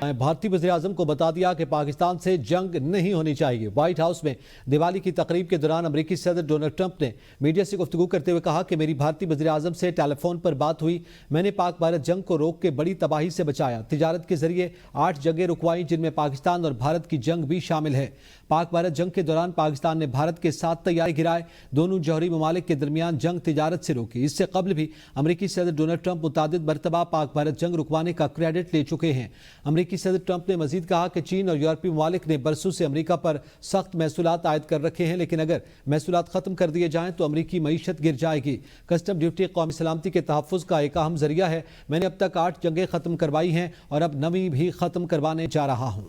بھارتی وزیراعظم کو بتا دیا کہ پاکستان سے جنگ نہیں ہونی چاہیے۔ وائٹ ہاؤس میں دیوالی کی تقریب کے دوران امریکی صدر ڈونلڈ ٹرمپ نے میڈیا سے گفتگو کرتے ہوئے کہا کہ میری بھارتی وزیراعظم سے ٹیلی فون پر بات ہوئی، میں نے پاک بھارت جنگ کو روک کے بڑی تباہی سے بچایا، تجارت کے ذریعے 8 جنگیں رکوائیں جن میں پاکستان اور بھارت کی جنگ بھی شامل ہے۔ پاک بھارت جنگ کے دوران پاکستان نے بھارت کے 7 طیارے گرائے، دونوں جوہری ممالک کے درمیان جنگ تجارت سے روکی۔ اس سے قبل بھی امریکی صدر ڈونلڈ ٹرمپ متعدد مرتبہ پاک بھارت جنگ رکوانے کا کریڈٹ لے چکے ہیں۔ امریکی صدر ٹرمپ نے مزید کہا کہ چین اور یورپی ممالک نے برسوں سے امریکہ پر سخت محصولات عائد کر رکھے ہیں، لیکن اگر محصولات ختم کر دیے جائیں تو امریکی معیشت گر جائے گی۔ کسٹم ڈیوٹی قومی سلامتی کے تحفظ کا ایک اہم ذریعہ ہے، میں نے اب تک 8 جنگیں ختم کروائی ہیں اور اب 9ویں بھی ختم کروانے جا رہا ہوں۔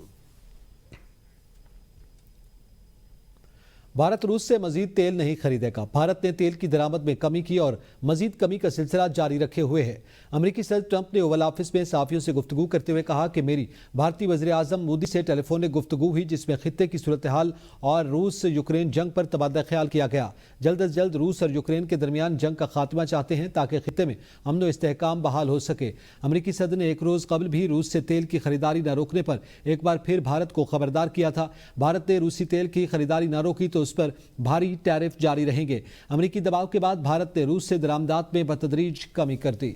بھارت روس سے مزید تیل نہیں خریدے گا۔ بھارت نے تیل کی درآمد میں کمی کی اور مزید کمی کا سلسلہ جاری رکھے ہوئے ہے۔ امریکی صدر ٹرمپ نے اوول آفس میں صحافیوں سے گفتگو کرتے ہوئے کہا کہ میری بھارتی وزیر اعظم مودی سے ٹیلی فونک گفتگو ہوئی جس میں خطے کی صورتحال اور روس یوکرین جنگ پر تبادلہ خیال کیا گیا۔ جلد از جلد روس اور یوکرین کے درمیان جنگ کا خاتمہ چاہتے ہیں تاکہ خطے میں امن و استحکام بحال ہو سکے۔ امریکی صدر نے ایک روز قبل بھی روس سے تیل کی خریداری نہ روکنے پر ایک بار پھر بھارت کو خبردار کیا تھا۔ بھارت نے روسی تیل کی خریداری نہ روکی تو اس پر بھاری ٹیرف جاری رہیں گے۔ امریکی دباؤ کے بعد بھارت نے روس سے درآمدات میں بتدریج کمی کر دی۔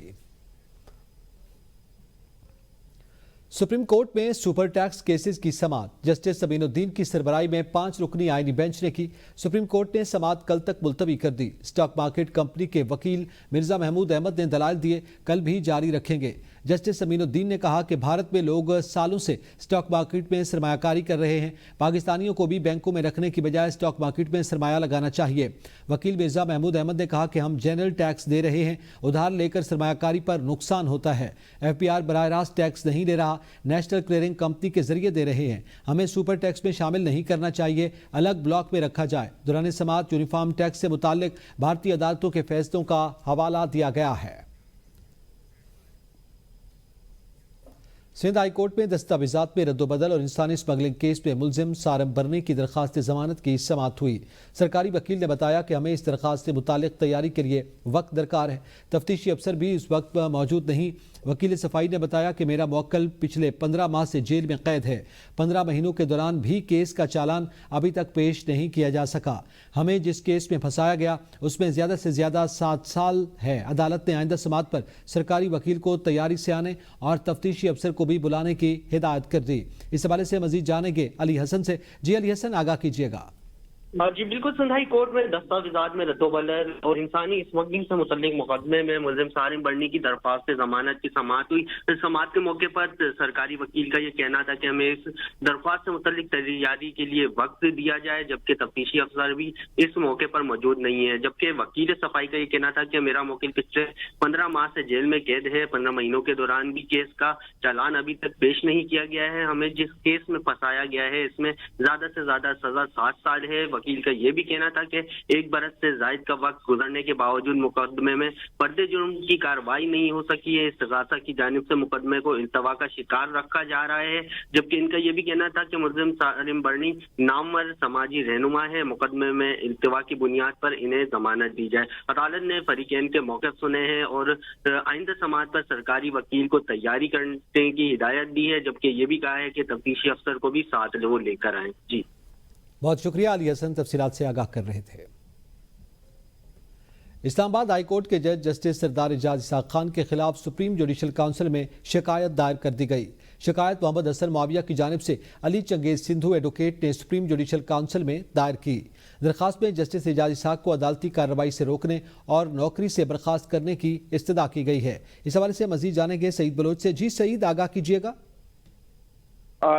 سپریم کورٹ میں سپر ٹیکس کیسز کی سماعت جسٹس امین الدین کی سربراہی میں 5 رکنی آئینی بینچ نے کی۔ سپریم کورٹ نے سماعت کل تک ملتوی کر دی۔ اسٹاک مارکیٹ کمپنی کے وکیل مرزا محمود احمد نے دلائل دیے، کل بھی جاری رکھیں گے۔ جسٹس امین الدین نے کہا کہ بھارت میں لوگ سالوں سے اسٹاک مارکیٹ میں سرمایہ کاری کر رہے ہیں، پاکستانیوں کو بھی بینکوں میں رکھنے کی بجائے اسٹاک مارکیٹ میں سرمایہ لگانا چاہیے۔ وکیل مرزا محمود احمد نے کہا کہ ہم جنرل ٹیکس دے رہے ہیں، ادھار لے کر سرمایہ کاری پر نقصان ہوتا ہے۔ ایف بی آر براہ راست ٹیکس نہیں لے رہا، نیشنل کلیئرنگ کمپنی کے ذریعے دے رہے ہیں، ہمیں سپر ٹیکس میں شامل نہیں کرنا چاہیے، الگ بلاک میں رکھا جائے۔ دوران سماعت یونیفارم ٹیکس سے متعلق بھارتی عدالتوں کے فیصلوں کا حوالہ دیا گیا ہے۔ سندھ ہائی کورٹ میں دستاویزات میں رد و بدل اور انسانی اسمگلنگ کیس میں ملزم سارم برنی کی درخواست ضمانت کی سماعت ہوئی۔ سرکاری وکیل نے بتایا کہ ہمیں اس درخواست سے متعلق تیاری کے لیے وقت درکار ہے، تفتیشی افسر بھی اس وقت موجود نہیں۔ وکیل صفائی نے بتایا کہ میرا موکل پچھلے 15 ماہ سے جیل میں قید ہے، 15 مہینوں کے دوران بھی کیس کا چالان ابھی تک پیش نہیں کیا جا سکا۔ ہمیں جس کیس میں پھنسایا گیا اس میں زیادہ سے زیادہ 7 سال ہے۔ عدالت نے آئندہ سماعت پر سرکاری وکیل کو تیاری سے آنے اور تفتیشی افسر کو بھی بلانے کی ہدایت کر دی۔ اس حوالے سے مزید جانیں گے علی حسن سے۔ جی علی حسن، آگاہ کیجیے گا۔ جی بالکل، سندھ ہائی کورٹ میں دستاویزات میں رد و بدل اور انسانی اسمگلنگ سے متعلق مقدمے میں ملزم سارم برنی کی درخواست ضمانت کی سماعت ہوئی۔ اس سماعت کے موقع پر سرکاری وکیل کا یہ کہنا تھا کہ ہمیں اس درخواست سے متعلق تیاری کے لیے وقت دیا جائے، جبکہ تفتیشی افسر بھی اس موقع پر موجود نہیں ہے۔ جبکہ وکیل صفائی کا یہ کہنا تھا کہ میرا موکل پچھلے 15 ماہ سے جیل میں قید ہے، 15 مہینوں کے دوران بھی کیس کا چالان ابھی تک پیش نہیں کیا گیا ہے، ہمیں جس کیس میں پھنسایا گیا ہے اس میں زیادہ سے زیادہ سزا 7 سال ہے۔ وکیل کا یہ بھی کہنا تھا کہ 1 برس سے زائد کا وقت گزرنے کے باوجود مقدمے میں فرد جرم کی کارروائی نہیں ہو سکی ہے۔ استغاثہ کی جانب سے مقدمے کو التوا کا شکار رکھا جا رہا ہے، جبکہ ان کا یہ بھی کہنا تھا کہ ملزم سارم برنی نامور سماجی رہنما ہے، مقدمے میں التوا کی بنیاد پر انہیں ضمانت دی جائے۔ عدالت نے فریقین کے موقف سنے ہیں اور آئندہ سماعت پر سرکاری وکیل کو تیاری کرنے کی ہدایت دی ہے، جبکہ یہ بھی کہا ہے کہ تفتیشی افسر کو بھی ساتھ وہ لے کر آئیں۔ جی بہت شکریہ علی حسن، تفصیلات سے آگاہ کر رہے تھے۔ اسلام آباد ہائی کورٹ کے جج جسٹس سردار اعجاز اسحاق خان کے خلاف سپریم جوڈیشل کونسل میں شکایت دائر کر دی گئی۔ شکایت محمد حسن معاویہ کی جانب سے علی چنگیز سندھو ایڈوکیٹ نے سپریم جوڈیشل کونسل میں دائر کی۔ درخواست میں جسٹس اعجاز اسحاق کو عدالتی کارروائی سے روکنے اور نوکری سے برخاست کرنے کی استدعا کی گئی ہے۔ اس حوالے سے مزید جانیں گے سعید بلوچ سے۔ جی سعید، آگاہ کیجیے گا۔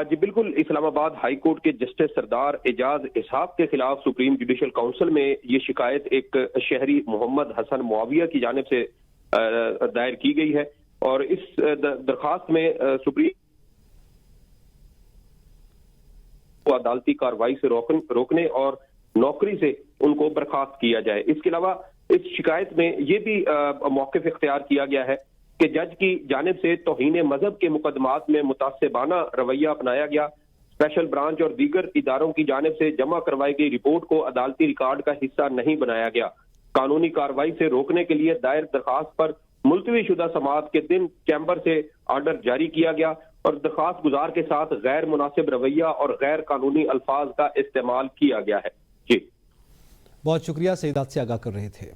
جی بالکل، اسلام آباد ہائی کورٹ کے جسٹس سردار اعجاز اسحاق کے خلاف سپریم جوڈیشل کونسل میں یہ شکایت ایک شہری محمد حسن معاویہ کی جانب سے دائر کی گئی ہے، اور اس درخواست میں سپریم کو عدالتی کارروائی سے روکنے اور نوکری سے ان کو برخاست کیا جائے۔ اس کے علاوہ اس شکایت میں یہ بھی موقف اختیار کیا گیا ہے کہ جج کی جانب سے توہین مذہب کے مقدمات میں متعصبانہ رویہ اپنایا گیا۔ اسپیشل برانچ اور دیگر اداروں کی جانب سے جمع کروائی گئی رپورٹ کو عدالتی ریکارڈ کا حصہ نہیں بنایا گیا۔ قانونی کارروائی سے روکنے کے لیے دائر درخواست پر ملتوی شدہ سماعت کے دن چیمبر سے آرڈر جاری کیا گیا، اور درخواست گزار کے ساتھ غیر مناسب رویہ اور غیر قانونی الفاظ کا استعمال کیا گیا ہے۔ جی بہت شکریہ، سیدات سے آگاہ کر رہے تھے۔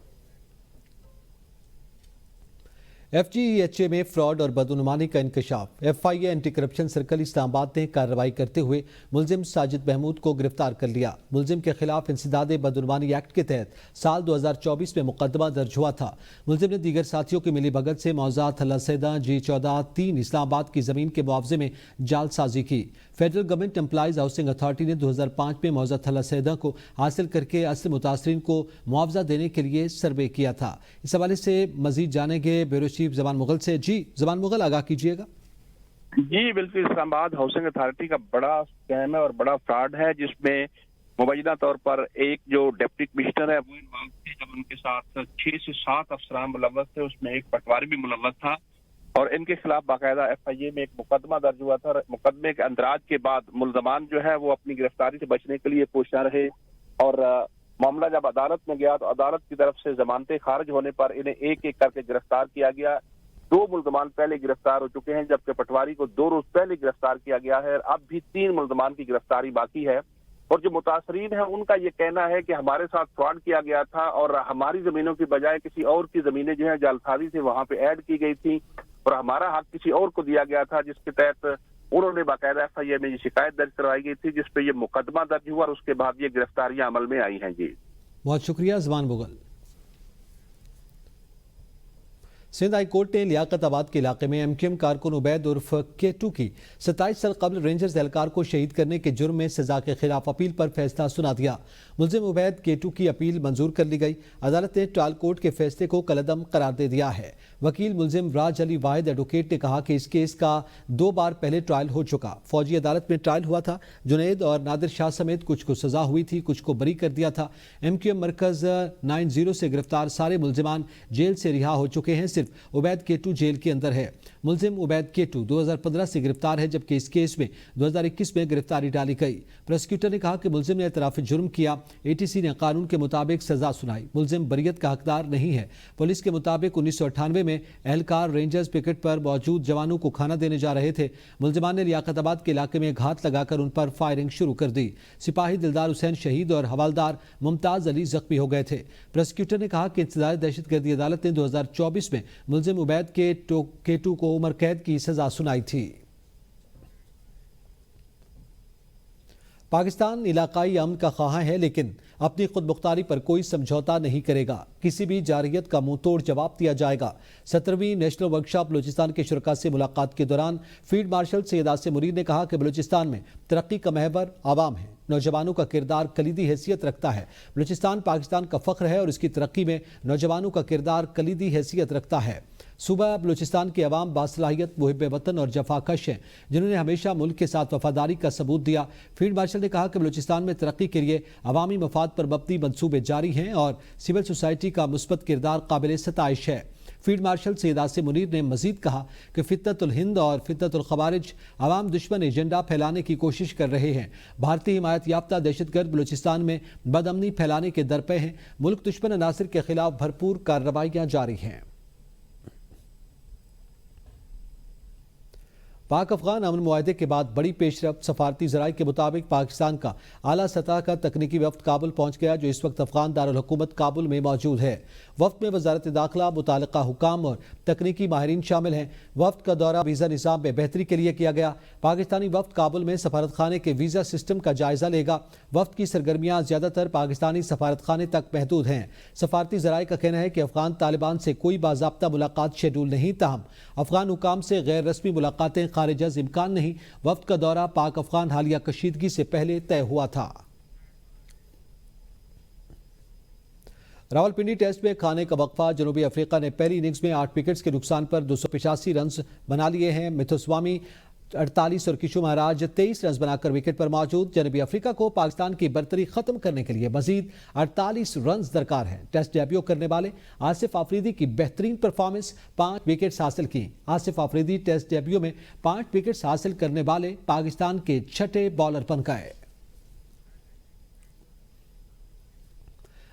ایف جی ایچ اے میں فراڈ اور بدعنوانی کا انکشاف۔ ایف آئی اے اینٹی کرپشن سرکل اسلام آباد نے کارروائی کرتے ہوئے ملزم ساجد محمود کو گرفتار کر لیا۔ ملزم کے خلاف انسداد بدعنوانی ایکٹ کے تحت سال 2024 میں مقدمہ درج ہوا تھا۔ ملزم نے دیگر ساتھیوں کی ملی بھگت سے موضوع تھلہ سیدہ G14-3 اسلام آباد کی زمین کے معاوضے میں جعل سازی کی۔ Federal government employees housing authority نے 2005 میں موضوع تھلہ سیدہ کو حاصل کر کے اصل متاثرین کو معاوضہ دینے کے لیے سروے کیا تھا۔ اس حوالے سے مزید جانیں گے بیورو چیف زمان مغل سے۔ جی زمان مغل، آگاہ کیجیے گا۔ جی بالکل، اسلام آباد ہاؤسنگ اتھارٹی کا بڑا اسکیم ہے اور بڑا فراڈ ہے، جس میں مبینہ طور پر ایک جو ڈپٹی کمشنر ہے وہ انوالو تھے، جب ان کے ساتھ 6 سے 7 افسران ملوث تھے، اس میں ایک پٹواری بھی ملوث تھا، اور ان کے خلاف باقاعدہ ایف آئی اے میں ایک مقدمہ درج ہوا تھا۔ اور مقدمے کے اندراج کے بعد ملزمان جو ہے وہ اپنی گرفتاری سے بچنے کے لیے کوشاں رہے، اور معاملہ جب عدالت میں گیا تو عدالت کی طرف سے ضمانتیں خارج ہونے پر انہیں ایک ایک کر کے گرفتار کیا گیا۔ 2 ملزمان پہلے گرفتار ہو چکے ہیں، جبکہ پٹواری کو 2 روز پہلے گرفتار کیا گیا ہے، اور اب بھی 3 ملزمان کی گرفتاری باقی ہے۔ اور جو متاثرین ہیں ان کا یہ کہنا ہے کہ ہمارے ساتھ فراڈ کیا گیا تھا، اور ہماری زمینوں کی بجائے کسی اور کی زمینیں جو ہیں جعلسازی سے وہاں پہ ایڈ کی گئی تھی، اور ہمارا حق کسی اور کو دیا گیا تھا، جس کے تحت انہوں نے باقاعدہ ایف آئی اے میں یہ شکایت درج کروائی گئی تھی، جس پہ یہ مقدمہ درج ہوا، اور اس کے بعد یہ گرفتاریاں عمل میں آئی ہیں۔ جی بہت شکریہ زمان مغل۔ سندھ ہائی کورٹ نے لیاقت آباد کے علاقے میں ایم کیو ایم کارکن عبید عرف کیٹو کی 27 سال قبل رینجرز اہلکار کو شہید کرنے کے جرم میں سزا کے خلاف اپیل پر فیصلہ سنا دیا۔ ملزم عبید کیٹو کی اپیل منظور کر لی گئی۔ عدالت نے ٹرائل کورٹ کے فیصلے کو کالعدم قرار دے دیا ہے۔ وکیل ملزم راج علی واحد ایڈوکیٹ نے کہا کہ اس کیس کا 2 بار پہلے ٹرائل ہو چکا۔ فوجی عدالت میں ٹرائل ہوا تھا۔ جنید اور نادر شاہ سمیت کچھ کو سزا ہوئی تھی، کچھ کو بری کر دیا تھا۔ ایم کیو ایم مرکز 90 سے گرفتار سارے ملزمان جیل سے رہا ہو چکے ہیں، صرف عبید کیٹو جیل کے اندر ہے۔ ملزم عبید کیٹو 2015 سے گرفتار ہے، جبکہ اس کیس میں 2021 میں گرفتاری ڈالی گئی۔ پروسیکیوٹر نے کہا کہ ملزم نے اعتراف جرم کیا۔ اے ٹی سی نے قانون کے مطابق سزا سنائی۔ ملزم بریت کا حقدار نہیں ہے۔ پولیس کے مطابق 1998 میں اہلکار رینجرز پکٹ پر موجود جوانوں کو کھانا دینے جا رہے تھے۔ ملزمان نے لیاقت آباد کے علاقے میں گھات لگا کر ان پر فائرنگ شروع کر دی۔ سپاہی دلدار حسین شہید اور حوالدار ممتاز علی زخمی ہو گئے تھے۔ پروسیکیوٹر نے کہا کہ انسداد دہشت گردی عدالت نے 2024 میں ملزم عبید کیٹو کو عمر قید کی سزا سنائی تھی۔ پاکستان علاقائی امن کا خواہاں ہے، لیکن اپنی خود مختاری پر کوئی سمجھوتا نہیں کرے گا۔ کسی بھی جارحیت کا منہ توڑ جواب دیا جائے گا۔ 17ویں نیشنل ورکشاپ بلوچستان کے شرکاء سے ملاقات کے دوران فیلڈ مارشل سید آصف منیر نے کہا کہ بلوچستان میں ترقی کا محور عوام ہے۔ نوجوانوں کا کردار کلیدی حیثیت رکھتا ہے۔ بلوچستان پاکستان کا فخر ہے اور اس کی ترقی میں نوجوانوں کا کردار کلیدی حیثیت رکھتا ہے۔ صوبہ بلوچستان کے عوام باصلاحیت، محب وطن اور جفاکش ہیں، جنہوں نے ہمیشہ ملک کے ساتھ وفاداری کا ثبوت دیا۔ فیلڈ مارشل نے کہا کہ بلوچستان میں ترقی کے لیے عوامی مفاد پر مبنی منصوبے جاری ہیں اور سول سوسائٹی کا مثبت کردار قابل ستائش ہے۔ فیلڈ مارشل سید آصف منیر نے مزید کہا کہ فتنۃ الہند اور فتنۃ الخوارج عوام دشمن ایجنڈا پھیلانے کی کوشش کر رہے ہیں۔ بھارتی حمایت یافتہ دہشت گرد بلوچستان میں بدامنی پھیلانے کے درپے ہیں۔ ملک دشمن عناصر کے خلاف بھرپور کارروائیاں جاری ہیں۔ پاک افغان امن معاہدے کے بعد بڑی پیش رفت۔ سفارتی ذرائع کے مطابق پاکستان کا اعلیٰ سطح کا تکنیکی وفد کابل پہنچ گیا، جو اس وقت افغان دارالحکومت کابل میں موجود ہے۔ وفد میں وزارت داخلہ، متعلقہ حکام اور تکنیکی ماہرین شامل ہیں۔ وفد کا دورہ ویزا نظام میں بہتری کے لیے کیا گیا۔ پاکستانی وفد کابل میں سفارت خانے کے ویزا سسٹم کا جائزہ لے گا۔ وفد کی سرگرمیاں زیادہ تر پاکستانی سفارت خانے تک محدود ہیں۔ سفارتی ذرائع کا کہنا ہے کہ افغان طالبان سے کوئی باضابطہ ملاقات شیڈول نہیں، تاہم افغان حکام سے غیر رسمی ملاقاتیں خارج از امکان نہیں۔ وفد کا دورہ پاک افغان حالیہ کشیدگی سے پہلے طے ہوا تھا۔ راولپنڈی ٹیسٹ میں کھانے کا وقفہ۔ جنوبی افریقہ نے پہلی اننگز میں 8 وکٹس کے نقصان پر 285 رنز بنا لیے ہیں۔ متھوسوامی 48 اور کشو مہاراج 23 رنز بنا کر وکٹ پر موجود۔ جنوبی افریقہ کو پاکستان کی برتری ختم کرنے کے لیے مزید 48 رنز درکار ہیں۔ ٹیسٹ ڈیبیو کرنے والے آصف آفریدی کی بہترین پرفارمنس، 5 وکٹس حاصل کی۔ آصف آفریدی ٹیسٹ ڈیبیو میں 5 وکٹس حاصل کرنے والے پاکستان کے 6ٹھے بالر بن گئے۔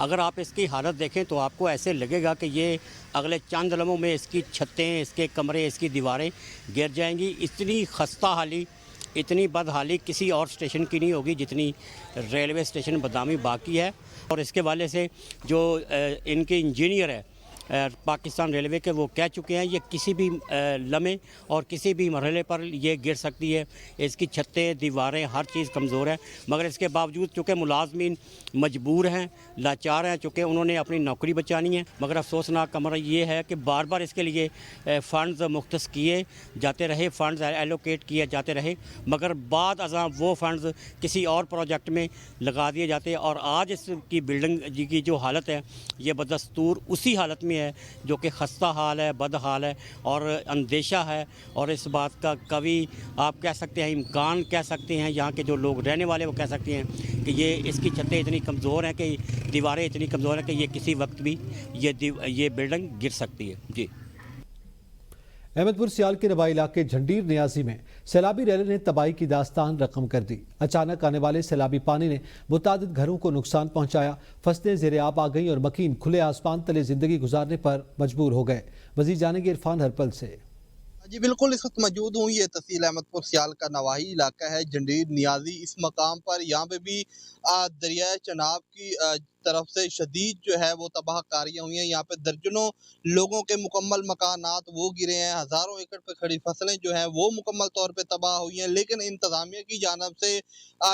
اگر آپ اس کی حالت دیکھیں تو آپ کو ایسے لگے گا کہ یہ اگلے چند لمحوں میں اس کی چھتیں، اس کے کمرے، اس کی دیواریں گر جائیں گی۔ اتنی خستہ حالی، اتنی بدحالی کسی اور اسٹیشن کی نہیں ہوگی جتنی ریلوے اسٹیشن بدامی باقی ہے۔ اور اس کے والے سے جو ان کے انجینئر ہے پاکستان ریلوے کے، وہ کہہ چکے ہیں یہ کسی بھی لمحے اور کسی بھی مرحلے پر یہ گر سکتی ہے۔ اس کی چھتیں، دیواریں، ہر چیز کمزور ہے، مگر اس کے باوجود چونکہ ملازمین مجبور ہیں، لاچار ہیں، چونکہ انہوں نے اپنی نوکری بچانی ہے، مگر افسوسناک امر یہ ہے کہ بار بار اس کے لیے فنڈز مختص کیے جاتے رہے، فنڈز ایلوکیٹ کیے جاتے رہے، مگر بعد ازاں وہ فنڈز کسی اور پروجیکٹ میں لگا دیے جاتے ہیں، اور آج اس کی بلڈنگ کی جو حالت ہے یہ بدستور اسی حالت میں ہے جو کہ خستہ حال ہے، بد حال ہے، اور اندیشہ ہے۔ اور اس بات کا کبھی آپ کہہ سکتے ہیں، امکان کہہ سکتے ہیں، یہاں کے جو لوگ رہنے والے وہ کہہ سکتے ہیں کہ یہ اس کی چھتیں اتنی کمزور ہیں، کہ دیواریں اتنی کمزور ہیں کہ یہ کسی وقت بھی یہ بلڈنگ گر سکتی ہے۔ جی احمد پور سیال کے نوائی علاقے جھنڈیر نیازی میں سیلابی ریلے نے تباہی کی داستان رقم کر دی۔ اچانک آنے والے سیلابی پانی نے متعدد گھروں کو نقصان پہنچایا، فصلیں زیر آب آ گئیں اور مکین کھلے آسمان تلے زندگی گزارنے پر مجبور ہو گئے۔ مزید جانیں گے عرفان ہرپل سے۔ جی بالکل، اس وقت موجود ہوں، یہ تحصیل احمد پور سیال کا نواحی علاقہ ہے جھنڈیر نیازی۔ اس مقام پر یہاں پہ بھی دریائے چناب کی طرف سے شدید جو ہے وہ تباہ کاریاں ہوئی ہیں۔ یہاں پہ درجنوں لوگوں کے مکمل مکانات وہ گرے ہیں، ہزاروں ایکڑ پہ کھڑی فصلیں جو ہیں وہ مکمل طور پہ تباہ ہوئی ہیں، لیکن انتظامیہ کی جانب سے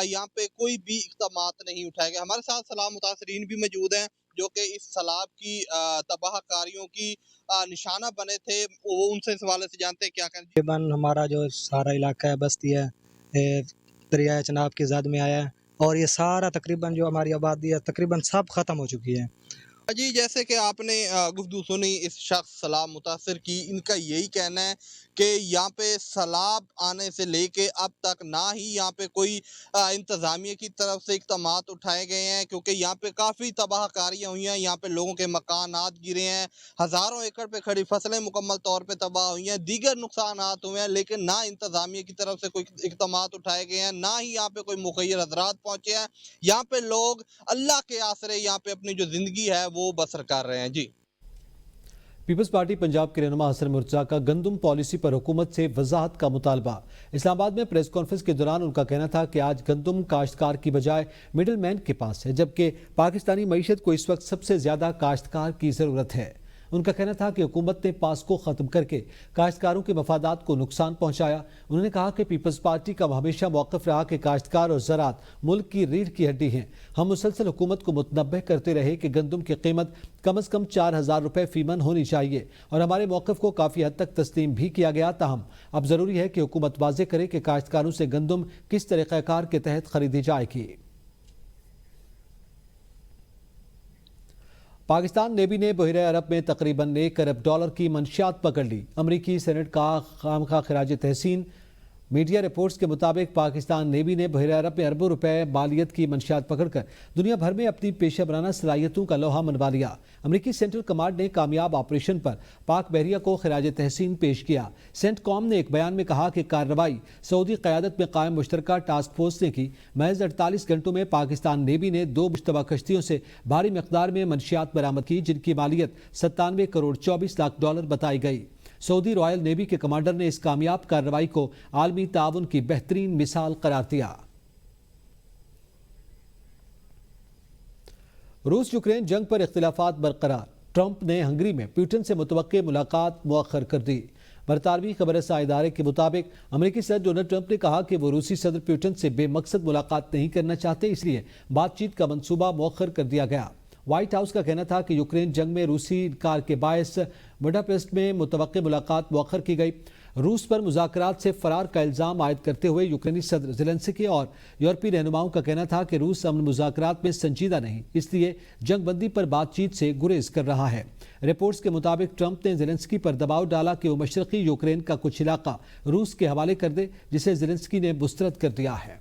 یہاں پہ کوئی بھی اقدامات نہیں اٹھائے گئے۔ ہمارے ساتھ سیلاب متاثرین بھی موجود ہیں جو کہ اس سیلاب کی تباہ کاریوں کی نشانہ بنے تھے، وہ ان سے اس حوالے سے جانتے ہیں کیا کہیں۔ تقریباً ہمارا جو سارا علاقہ ہے بستی ہے دریائے چناب کی زد میں آیا ہے، اور یہ سارا تقریباً جو ہماری آبادی ہے تقریباً سب ختم ہو چکی ہے۔ جی جیسے کہ آپ نے گفتگو سنی اس شخص سیلاب متاثر کی، ان کا یہی کہنا ہے کہ یہاں پہ سیلاب آنے سے لے کے اب تک نہ ہی یہاں پہ کوئی انتظامیہ کی طرف سے اقدامات اٹھائے گئے ہیں، کیونکہ یہاں پہ کافی تباہ کاریاں ہوئی ہیں، یہاں پہ لوگوں کے مکانات گرے ہیں، ہزاروں ایکڑ پہ کھڑی فصلیں مکمل طور پہ تباہ ہوئی ہیں، دیگر نقصانات ہوئے ہیں، لیکن نہ انتظامیہ کی طرف سے کوئی اقدامات اٹھائے گئے ہیں، نہ ہی یہاں پہ کوئی مخیر حضرات پہنچے ہیں۔ یہاں پہ لوگ اللہ کے آسرے یہاں پہ اپنی جو زندگی ہے وہ بسر کر رہے ہیں۔ جی پیپلز پارٹی پنجاب کے رہنما حسن مرتضیٰ کا گندم پالیسی پر حکومت سے وضاحت کا مطالبہ۔ اسلام آباد میں پریس کانفرنس کے دوران ان کا کہنا تھا کہ آج گندم کاشتکار کی بجائے مڈل مین کے پاس ہے، جبکہ پاکستانی معیشت کو اس وقت سب سے زیادہ کاشتکار کی ضرورت ہے۔ ان کا کہنا تھا کہ حکومت نے پاس کو ختم کر کے کاشتکاروں کے مفادات کو نقصان پہنچایا۔ انہوں نے کہا کہ پیپلز پارٹی کا ہمیشہ موقف رہا کہ کاشتکار اور زراعت ملک کی ریڑھ کی ہڈی ہیں۔ ہم مسلسل حکومت کو متنبہ کرتے رہے کہ گندم کی قیمت کم از کم 4000 روپے فی من ہونی چاہیے، اور ہمارے موقف کو کافی حد تک تسلیم بھی کیا گیا۔ تاہم اب ضروری ہے کہ حکومت واضح کرے کہ کاشتکاروں سے گندم کس طریقہ کار کے تحت خریدی جائے گی۔ پاکستان نیوی نے بحیرہ عرب میں تقریباً $1 ارب کی منشیات پکڑ لی۔ امریکی سینٹ کا خامخواہ خراج تحسین۔ میڈیا رپورٹس کے مطابق پاکستان نیوی نے بحیرہ عرب میں اربوں روپے مالیت کی منشیات پکڑ کر دنیا بھر میں اپنی پیشہ ورانہ صلاحیتوں کا لوہا منوا لیا۔ امریکی سینٹرل کمانڈ نے کامیاب آپریشن پر پاک بحریہ کو خراج تحسین پیش کیا۔ سینٹ کام نے ایک بیان میں کہا کہ کارروائی سعودی قیادت میں قائم مشترکہ ٹاسک فورس نے کی۔ محض 48 گھنٹوں میں پاکستان نیوی نے 2 مشتبہ کشتیوں سے بھاری مقدار میں منشیات برآمد کی، جن کی مالیت $97 کروڑ 24 لاکھ بتائی گئی۔ سعودی رائل نیوی کے کمانڈر نے اس کامیاب کارروائی کو عالمی تعاون کی بہترین مثال قرار دیا۔ روس یوکرین جنگ پر اختلافات برقرار۔ ٹرمپ نے ہنگری میں پیوٹن سے متوقع ملاقات مؤخر کر دی۔ برطانوی خبر رساں ادارے کے مطابق امریکی صدر ڈونلڈ ٹرمپ نے کہا کہ وہ روسی صدر پیوٹن سے بے مقصد ملاقات نہیں کرنا چاہتے، اس لیے بات چیت کا منصوبہ مؤخر کر دیا گیا۔ وائٹ ہاؤس کا کہنا تھا کہ یوکرین جنگ میں روسی انکار کے باعث بڈاپیسٹ میں متوقع ملاقات مؤخر کی گئی۔ روس پر مذاکرات سے فرار کا الزام عائد کرتے ہوئے یوکرینی صدر زیلنسکی اور یورپی رہنماؤں کا کہنا تھا کہ روس امن مذاکرات میں سنجیدہ نہیں، اس لیے جنگ بندی پر بات چیت سے گریز کر رہا ہے۔ رپورٹس کے مطابق ٹرمپ نے زیلنسکی پر دباؤ ڈالا کہ وہ مشرقی یوکرین کا کچھ علاقہ روس کے حوالے کر دے، جسے زیلنسکی نے مسترد کر دیا ہے۔